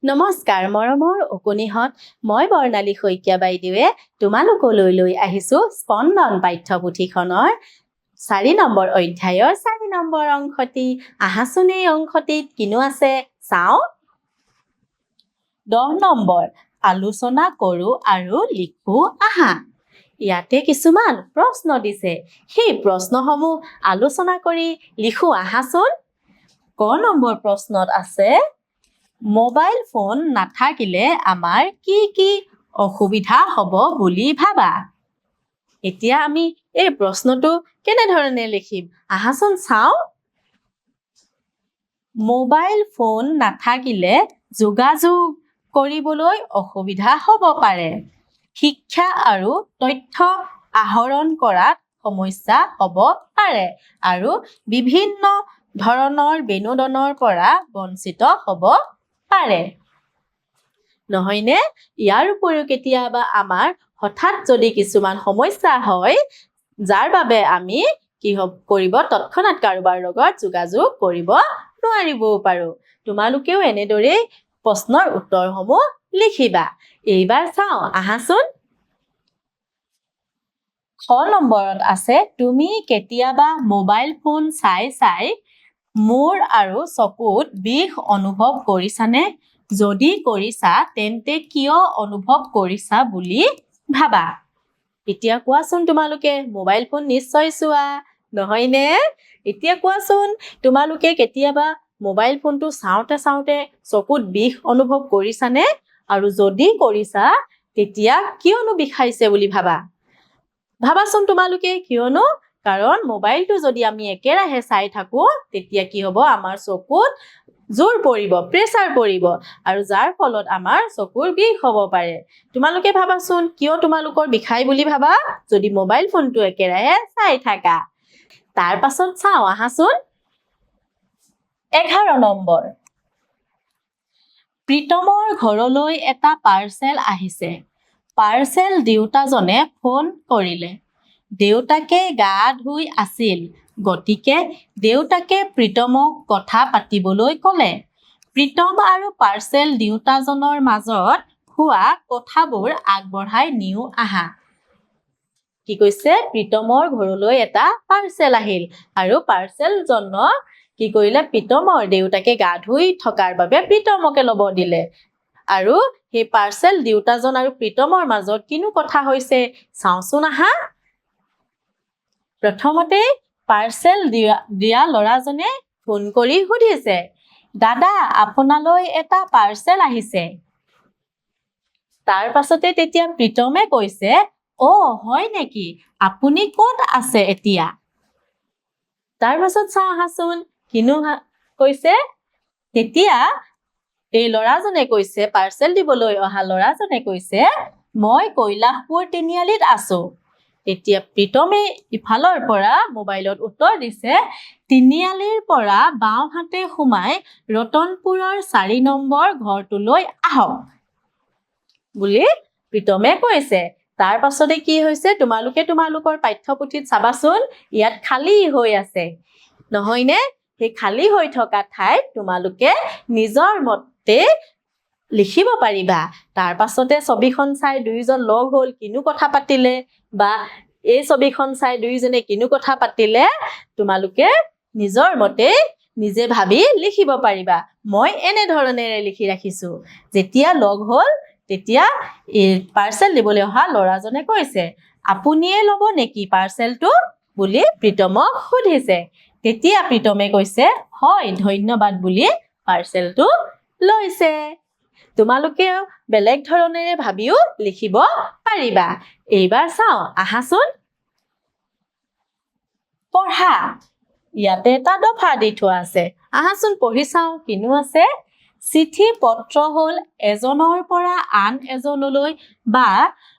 নমস্কাৰ মৰমৰ অকণিহঁত, মই বৰ্ণালী শইকীয়া বাইদেৱে তোমালোকলৈ লৈ আহিছোঁ স্পন্দন পাঠ্যপুথিখনৰ 4 নম্বৰ অধ্যায়ৰ 4 নম্বৰ অংশটি। আহাচোন এই অংশটিত কিনো আছে চাওঁ। 10 নম্বৰ আলোচনা কৰোঁ আৰু লিখোঁ আহা। ইয়াতে কিছুমান প্ৰশ্ন দিছে, সেই প্ৰশ্নসমূহ আলোচনা কৰি লিখোঁ আহাচোন। ক নম্বৰ প্ৰশ্নত আছে, মোবাইল ফোন নাথাকিলে আমাৰ কি কি অসুবিধা হ'ব বুলি ভাবা? এতিয়া আমি এই প্ৰশ্নটো কেনেধৰণে লিখিম আহাচোন চাওঁ। মোবাইল ফোন নাথাকিলে যোগাযোগ কৰিবলৈ অসুবিধা হ'ব পাৰে। শিক্ষা আৰু তথ্য আহৰণ কৰাত সমস্যা হ'ব পাৰে আৰু বিভিন্ন ধৰণৰ বিনোদনৰ পৰা বঞ্চিত হ'ব পাৰে। নহয়নে? ইয়াৰ উপৰিও কেতিয়াবা আমাৰ হঠাৎ যদি কিছুমান সমস্যা হয়, যাৰ বাবে আমি কি কৰিব তৎক্ষণাৎ কাৰোবাৰ লগত যোগাযোগ কৰিব নোৱাৰিবও পাৰোঁ। তোমালোকেও এনেদৰেই প্ৰশ্নৰ উত্তৰসমূহ লিখিবা। এইবাৰ চাওঁ আহাচোন। খ নম্বৰত আছে, তুমি কেতিয়াবা মোবাইল ফোন চাই মূৰ আৰু চকুত বিষ অনুভৱ কৰিছানে? যদি কৰিছা তেন্তে কিয় অনুভৱ কৰিছা বুলি ভাবা? এতিয়া কোৱাচোন তোমালোকে মোবাইল ফোন নিশ্চয় চোৱা, নহয়নে? এতিয়া কোৱাচোন তোমালোকে কেতিয়াবা মোবাইল ফোনটো চাওঁতে চকুত বিষ অনুভৱ কৰিছানে? আৰু যদি কৰিছা তেতিয়া কিয়নো বিষাইছে বুলি ভাবা? ভাবাচোন তোমালোকে কিয়নো? কাৰণ মোবাইলটো যদি আমি একেৰাহে চাই থাকোঁ তেতিয়া কি হ'ব, আমাৰ চকুত জোৰ পৰিব, প্ৰেছাৰ পৰিব আৰু যাৰ ফলত আমাৰ চকুৰ বিষ হ'ব পাৰে। তোমালোকে ভাবাচোন কিয় তোমালোকৰ বিষাই বুলি ভাবা যদি মোবাইল ফোনটো একেৰাহে চাই থাকা। তাৰ পাছত চাওঁ আহাচোন। 11 নম্বৰ, প্ৰীতমৰ ঘৰলৈ এটা পাৰ্চেল আহিছে। পাৰ্চেল দিওঁতাজনে ফোন কৰিলে। দেউতাকে গা ধুই আছিল, গতিকে দেউতাকে প্ৰীতমক কথা পাতিবলৈ ক'লে। প্ৰীতম আৰু পাৰ্চেল দিওঁতাজনৰ মাজত হোৱা কথাবোৰ আগবঢ়াই নিওঁ আহা। কি কৈছে? প্ৰীতমৰ ঘৰলৈ এটা পাৰ্চেল আহিল আৰু পাৰ্চেলজনক কি কৰিলে? প্ৰীতমৰ দেউতাকে গা ধুই থকাৰ বাবে প্ৰীতমকে ল'ব দিলে। আৰু সেই পাৰ্চেল দিওঁতাজন আৰু প্ৰীতমৰ মাজত কিনো কথা হৈছে চাওঁচোন আহা। প্ৰথমতে পাৰ্চেল দিয়া ল'ৰাজনে ফোন কৰি সুধিছে, দাদা আপোনালৈ এটা পাৰ্চেল আহিছে। তাৰ পাছতে তেতিয়া প্ৰীতমে কৈছে, হয় নেকি? আপুনি ক'ত আছে এতিয়া? তাৰ পাছত চাওঁ আহাচোন কিনো কৈছে। তেতিয়া এই ল'ৰাজনে কৈছে, পাৰ্চেল দিবলৈ অহা ল'ৰাজনে কৈছে, মই কৈলাশপুৰ তিনিআলিত আছোঁ। তেতিয়া প্ৰীতমে ইফালৰ পৰা মোবাইলত উত্তৰ দিছে, তিনিআলিৰ পৰা বাওঁহাতে সোমাই ৰতনপুৰৰ 4 নম্বৰ ঘৰটোলৈ আহক বুলি প্ৰীতমে কৈছে। তাৰ পাছতে কি হৈছে তোমালোকে তোমালোকৰ পাঠ্যপুথিত চাবাচোন, ইয়াত খালী হৈ আছে, নহয়নে? সেই খালী হৈ থকা ঠাইত তোমালোকে নিজৰ মতে লিখিব পাৰিবা। তাৰ পাছতে ছবিখন চাই দুয়োজন লগ হ'ল, কিনো কথা পাতিলে, বা এই ছবিখন চাই দুয়োজনে কিনো কথা পাতিলে তোমালোকে নিজৰ মতে নিজে ভাবি লিখিব পাৰিবা। মই এনেধৰণেৰে লিখি ৰাখিছোঁ। যেতিয়া লগ হ'ল তেতিয়া এই পাৰ্চেল দিবলৈ অহা ল'ৰাজনে কৈছে, আপুনিয়ে ল'ব নেকি পাৰ্চেলটো বুলি প্ৰীতমক সুধিছে। তেতিয়া প্ৰীতমে কৈছে, হয় ধন্যবাদ বুলি পাৰ্চেলটো লৈছে। তোমালোকেও বেলেগ ধৰণেৰে ভাবিও লিখিব পাৰিবা। এইবাৰ চাওঁ আহাচোন। পঢ়া। ইয়াতে এটা দফা দি থোৱা আছে, আহাচোন পঢ়ি চাওঁ কিনো আছে। চিঠি পত্ৰ হ'ল এজনৰ পৰা আন এজনলৈ বা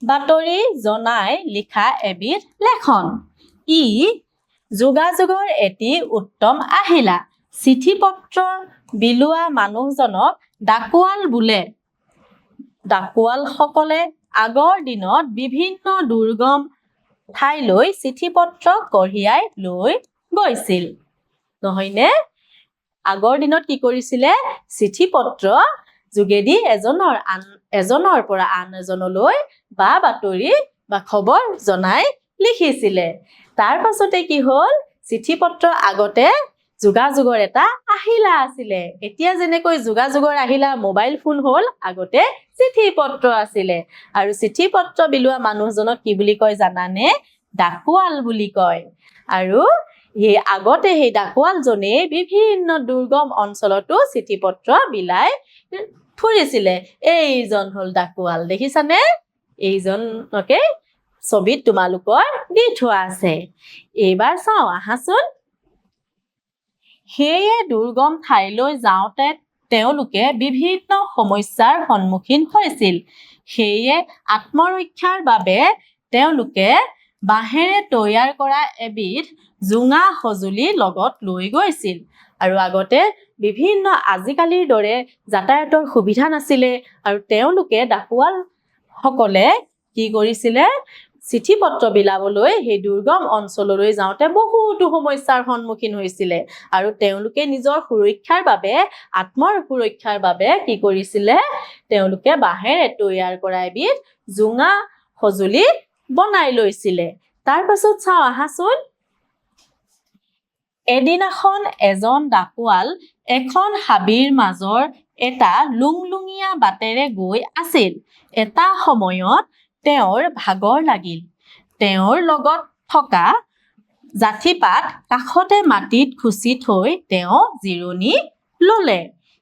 বাতৰি জনাই লিখা এবিধ লেখন। ই যোগাযোগৰ এটি উত্তম আহিলা। চিঠি পত্ৰ বিলোৱা মানুহজনক ডাকুৱাল বোলে। ডাকুৱালসকলে আগৰ দিনত বিভিন্ন দুৰ্গম ঠাইলৈ চিঠি পত্ৰ কঢ়িয়াই লৈ গৈছিল, নহয়নে? আগৰ দিনত কি কৰিছিলে? চিঠি পত্ৰ যোগেদি এজনৰ পৰা আন এজনলৈ বা বাতৰি বা খবৰ জনাই লিখিছিলে। তাৰ পাছতে কি হ'ল, চিঠি পত্ৰ আগতে যোগাযোগৰ এটা আহিলা আছিলে। এতিয়া যেনেকৈ যোগাযোগৰ আহিলা মোবাইল ফোন হ'ল, আগতে চিঠি পত্ৰ আছিলে। আৰু চিঠি পত্ৰ বিলোৱা মানুহজনক কি বুলি কয় জানানে? ডাকুৱাল বুলি কয়। আৰু আগতে সেই ডাকুৱালজনে বিভিন্ন দুৰ্গম অঞ্চলতো চিঠি পত্ৰ বিলাই ফুৰিছিলে। এইজন হ'ল ডাকুৱাল, দেখিছানে? এইজনকে ছবিত তোমালোকৰ দি থোৱা আছে। এইবাৰ চাওঁ আহাচোন। সেয়ে দুৰ্গম ঠাইলৈ যাওঁতে তেওঁলোকে বিভিন্ন সমস্যাৰ সন্মুখীন হৈছিল। সেয়ে আত্মৰক্ষাৰ বাবে তেওঁলোকে বাঁহেৰে তৈয়াৰ কৰা এবিধ জোঙা সঁজুলি লগত লৈ গৈছিল। আৰু আগতে বিভিন্ন আজিকালিৰ দৰে যাতায়াতৰ সুবিধা নাছিলে। আৰু তেওঁলোকে ডাকুৱাল সকলে কি কৰিছিলে, চিঠি পত্ৰ বিলাবলৈ সেই দুৰ্গম অঞ্চললৈ যাওঁতে বহুতো সমস্যাৰ সন্মুখীন হৈছিলে। আৰু তেওঁলোকে নিজৰ সুৰক্ষাৰ বাবে, আত্মৰ সুৰক্ষাৰ বাবে কি কৰিছিলে, তেওঁলোকে বাঁহেৰে তৈয়াৰ কৰা এবিধ জোঙা সঁজুলি বনাই লৈছিলে। তাৰ পাছত চাওঁ আহাচোন। এদিনাখন এজন ডাকুৱাল এখন হাবিৰ মাজৰ এটা লুংলুঙীয়া বাটেৰে গৈ আছিল। এটা সময়ত তেওঁৰ ভাগৰ লাগিল। তেওঁৰ লগত থকা জাঠিপাত কাষতে মাটিত খুচি থৈ তেওঁ জিৰণি ল'লে।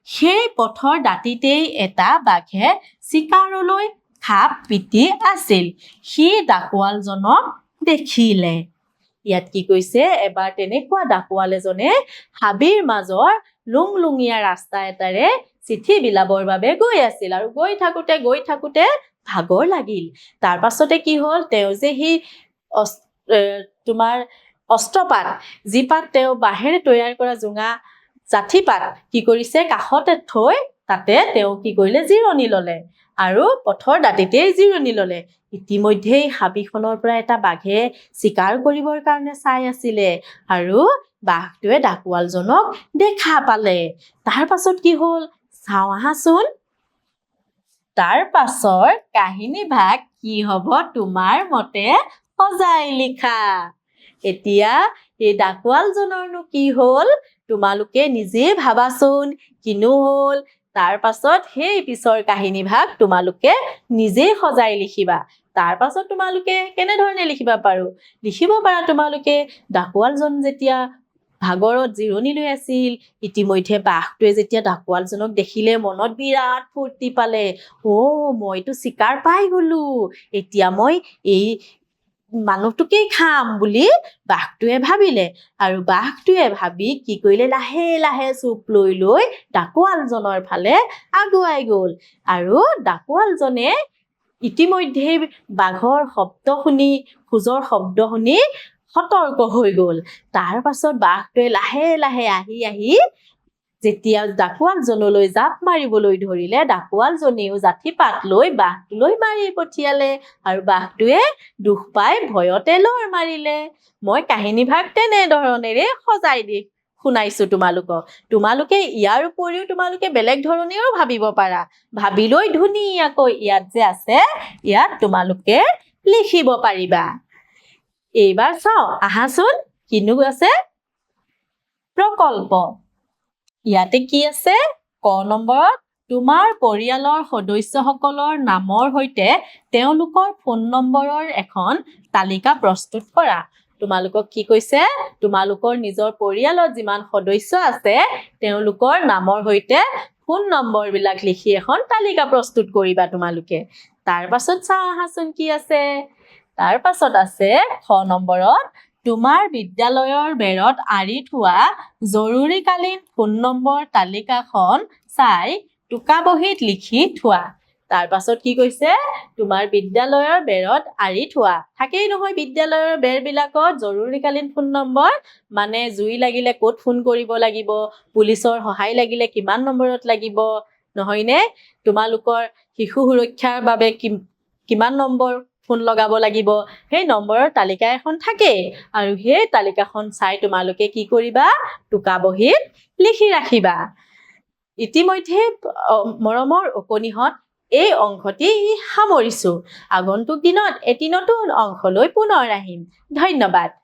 সেই পথৰ দাঁতিতেই এটা বাঘে চিকাৰলৈ খাপ পিটি আছিল। সি ডাকুৱালজনক দেখিলে। ইয়াত কি কৈছে, এবাৰ তেনেকুৱা ডাকুৱাল এজনে হাবিৰ মাজৰ লুংলুঙীয়া ৰাস্তা এটাৰে চিঠি বিলাবৰ বাবে গৈ আছিল। আৰু গৈ থাকোতে ভাগৰ লাগিল। তাৰ পাছতে কি হ'ল, তেওঁ যে সেই অস্ত্ৰপাত, যি পাত তেওঁ বাঁহেৰে তৈয়াৰ কৰা জোঙা জাঠিপাত কি কৰিছে, কাষতে থৈ তাতে তেওঁ কি কৰিলে, জিৰণি ল'লে। আৰু পথৰ দাঁতিতেই জিৰণি ল'লে। ইতিমধ্যেই হাবিখনৰ পৰা এটা বাঘে চিকাৰ কৰিবৰ কাৰণে চাই আছিলে। আৰু বাঘটোৱে ডাকুৱালজনক দেখা পালে। তাৰ পাছত কি হ'ল চাওঁ আহাচোন। তাৰ পাছৰ কাহিনী ভাগ কি হ'ব তোমাৰ মতে সজাই লিখা। এতিয়া এই ডাকুৱালজনৰনো কি হ'ল, তোমালোকে নিজে ভাবাচোন কিনো হ'ল। তাৰ পাছত সেই পিছৰ কাহিনী ভাগ তোমালোকে নিজে সজাই লিখিবা। তাৰ পাছত তোমালোকে কেনেধৰণে লিখিব পাৰা তোমালোকে, ডাকুৱালজন যেতিয়া ভাগৰত জিৰণি লৈ আছিল, ইতিমধ্যে বাঘটোৱে যেতিয়া ডাকুৱালজনক দেখিলে মনত বিৰাট ফূৰ্তি পালে। মইতো চিকাৰ পাই গলো, এতিয়া মই এই মানুহটোকেই খাম বুলি বাঘটোৱে ভাবিলে। আৰু বাঘটোৱে ভাবি কি কৰিলে, লাহে লাহে চুপ লৈ ডাকুৱালজনৰ ফালে আগুৱাই গ'ল। আৰু ডাকুৱালজনে ইতিমধ্যে বাঘৰ শব্দ শুনি, খোজৰ শব্দ শুনি সতৰ্ক হৈ গ'ল। তাৰ পাছত বাঘটোৱে লাহে লাহে আহি যেতিয়া ডাকুৱালজনলৈ জাপ মাৰিবলৈ ধৰিলে, ডাকুৱালজনেও জাঠিপাত লৈ বাঘটোলৈ মাৰি পঠিয়ালে। আৰু বাঘটোৱে দুখ পাই ভয়তে লৰ মাৰিলে। মই কাহিনী ভাগ তেনেধৰণেৰে সজাই শুনাইছো তোমালোকক। তোমালোকে ইয়াৰ উপৰিও তোমালোকে বেলেগ ধৰণেও ভাবিব পাৰা। ভাবি লৈ ধুনীয়াকৈ ইয়াত যে আছে, ইয়াত তোমালোকে লিখিব পাৰিবা। এইবাৰ চাওঁ আহাচোন, কিনো আছে, প্ৰকল্প। ইয়াতে কি আছে, ক নম্বৰত তোমাৰ পৰিয়ালৰ সদস্যসকলৰ নামৰ সৈতে তেওঁলোকৰ ফোন নম্বৰৰ এখন তালিকা প্ৰস্তুত কৰা। তোমালোকক কি কৈছে, তোমালোকৰ নিজৰ পৰিয়ালত যিমান সদস্য আছে তেওঁলোকৰ নামৰ সৈতে ফোন নম্বৰ বিলাক লিখি এখন তালিকা প্ৰস্তুত কৰিবা তোমালোকে। তাৰ পাছত চাওঁ আহাচোন কি আছে। তাৰ পাছত আছে খ নম্বৰত, তোমাৰ বিদ্যালয়ৰ বেৰত আঁৰি থোৱা জৰুৰীকালীন ফোন নম্বৰ তালিকাখন চাই টোকা বহীত লিখি থোৱা। তাৰ পাছত কি কৈছে, তোমাৰ বিদ্যালয়ৰ বেৰত আঁৰি থোৱা থাকেই নহয়, বিদ্যালয়ৰ বেৰবিলাকত জৰুৰীকালীন ফোন নম্বৰ, মানে জুই লাগিলে ক'ত ফোন কৰিব লাগিব, পুলিচৰ সহায় লাগিলে কিমান নম্বৰত লাগিব, নহয়নে? তোমালোকৰ শিশু সুৰক্ষাৰ বাবে কিমান নম্বৰ ফোন লগাব লাগিব, সেই নম্বৰৰ তালিকা এখন থাকে। আৰু সেই তালিকাখন চাই তোমালোকে কি কৰিবা, টোকা বহীত লিখি ৰাখিবা। ইতিমধ্যে মৰমৰ উপনিষদ এই অংশটি সামৰিছো। আগন্তুক দিনত এটি নতুন অংশলৈ পুনৰ আহিম। ধন্যবাদ।